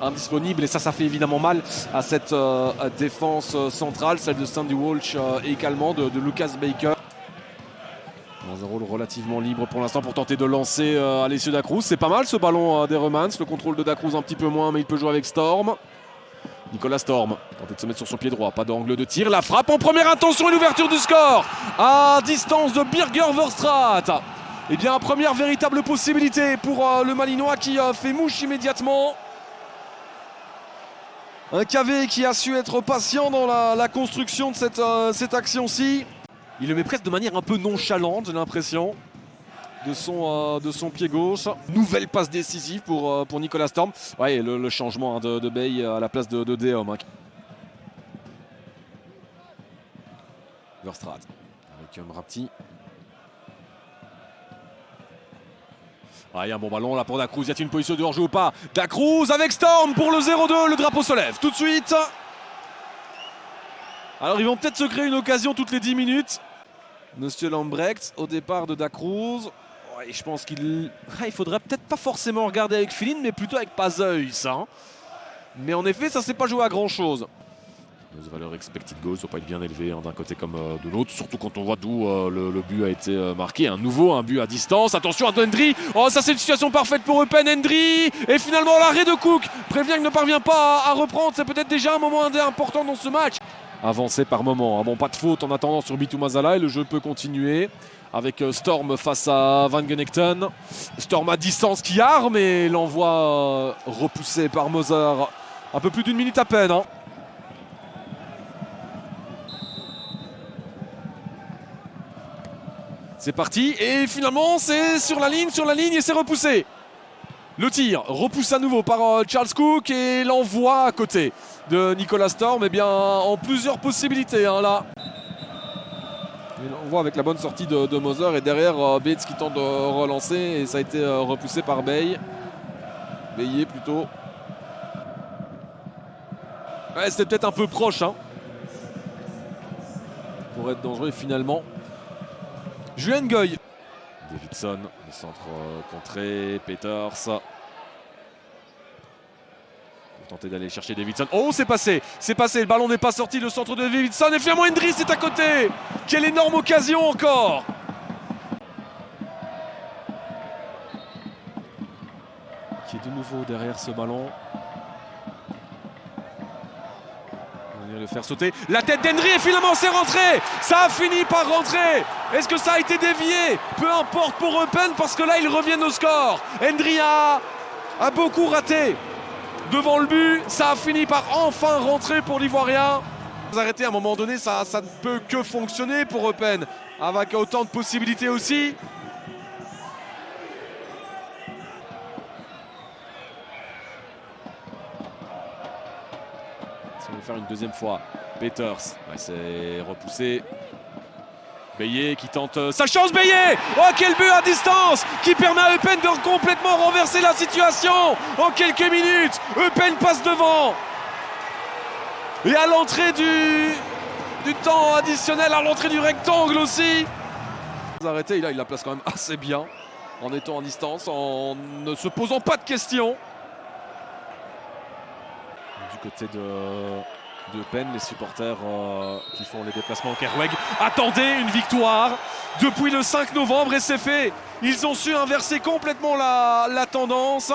indisponible et ça fait évidemment mal à cette défense centrale, celle de Sandy Walsh et également de Lucas Baker. Dans un rôle relativement libre pour l'instant pour tenter de lancer Alessio Da Cruz. C'est pas mal ce ballon des Romans, le contrôle de Da Cruz un petit peu moins mais il peut jouer avec Storm. Nicolas Storm tente de se mettre sur son pied droit, pas d'angle de tir, la frappe en première intention et l'ouverture du score à distance de Birger Verstraete. Et bien première véritable possibilité pour le Malinois qui fait mouche immédiatement. Un KV qui a su être patient dans la construction de cette action-ci. Il le met presque de manière un peu nonchalante, j'ai l'impression, de son pied gauche. Nouvelle passe décisive pour Nicolas Storm. Ouais, le changement de Bay à la place de Dehomme. Verstraete avec Mrapti. Ah, il y a un bon ballon là pour Da Cruz. Y a-t-il une position de hors-jeu ou pas? Da Cruz avec Storm pour le 0-2. Le drapeau se lève tout de suite. Alors ils vont peut-être se créer une occasion toutes les 10 minutes. Monsieur Lambrecht au départ de Da Cruz. Ouais, je pense qu'il faudrait peut-être pas forcément regarder avec Feline, mais plutôt avec Pazeus. Hein. Mais en effet, ça ne s'est pas joué à grand-chose. Les valeurs expected goals ne sont pas être bien élevées d'un côté comme de l'autre, surtout quand on voit d'où le but a été marqué. Un but à distance. Attention à Hendry. Oh, ça c'est une situation parfaite pour Eupen. Hendry. Et finalement l'arrêt de Cook. Prévient qu'il ne parvient pas à reprendre. C'est peut-être déjà un moment important dans ce match. Avancé par moment. Bon, pas de faute en attendant sur Bitou Mazala et le jeu peut continuer avec Storm face à Van Genegten. Storm à distance qui arme et l'envoi repoussé par Moser. Un peu plus d'une minute à peine. Hein. C'est parti et finalement c'est sur la ligne et c'est repoussé. Le tir repoussé à nouveau par Charles Cook et l'envoi à côté de Nicolas Storm. Eh bien en plusieurs possibilités hein, là. Et l'envoi avec la bonne sortie de Moser et derrière Bates qui tente de relancer et ça a été repoussé par Beillet plutôt. Ouais, c'était peut-être un peu proche hein, pour être dangereux et finalement. Julien Goy. Davidson, le centre contré, Peters. Pour tenter d'aller chercher Davidson. Oh, c'est passé, le ballon n'est pas sorti, le centre de Davidson. Et finalement Hendry, c'est à côté. Quelle énorme occasion encore. Qui est de nouveau derrière ce ballon. Le faire sauter. La tête d'Hendry et finalement c'est rentré. Ça a fini par rentrer. Est-ce que ça a été dévié? Peu importe pour Eupen parce que là ils reviennent au score. Hendry a beaucoup raté devant le but. Ça a fini par enfin rentrer pour l'Ivoirien. Vous arrêtez à un moment donné, ça ne peut que fonctionner pour Eupen avec autant de possibilités aussi. On va faire une deuxième fois. Peters, ouais, c'est repoussé. Beillet qui tente sa chance. Beillet, oh quel but à distance qui permet à Eupen de complètement renverser la situation en quelques minutes. Eupen passe devant. Et à l'entrée du temps additionnel, à l'entrée du rectangle aussi. Arrêté, là il la place quand même assez bien en étant en distance, en ne se posant pas de questions. Du côté de Eupen, les supporters qui font les déplacements au Kerweg attendaient une victoire depuis le 5 novembre et c'est fait. Ils ont su inverser complètement la tendance.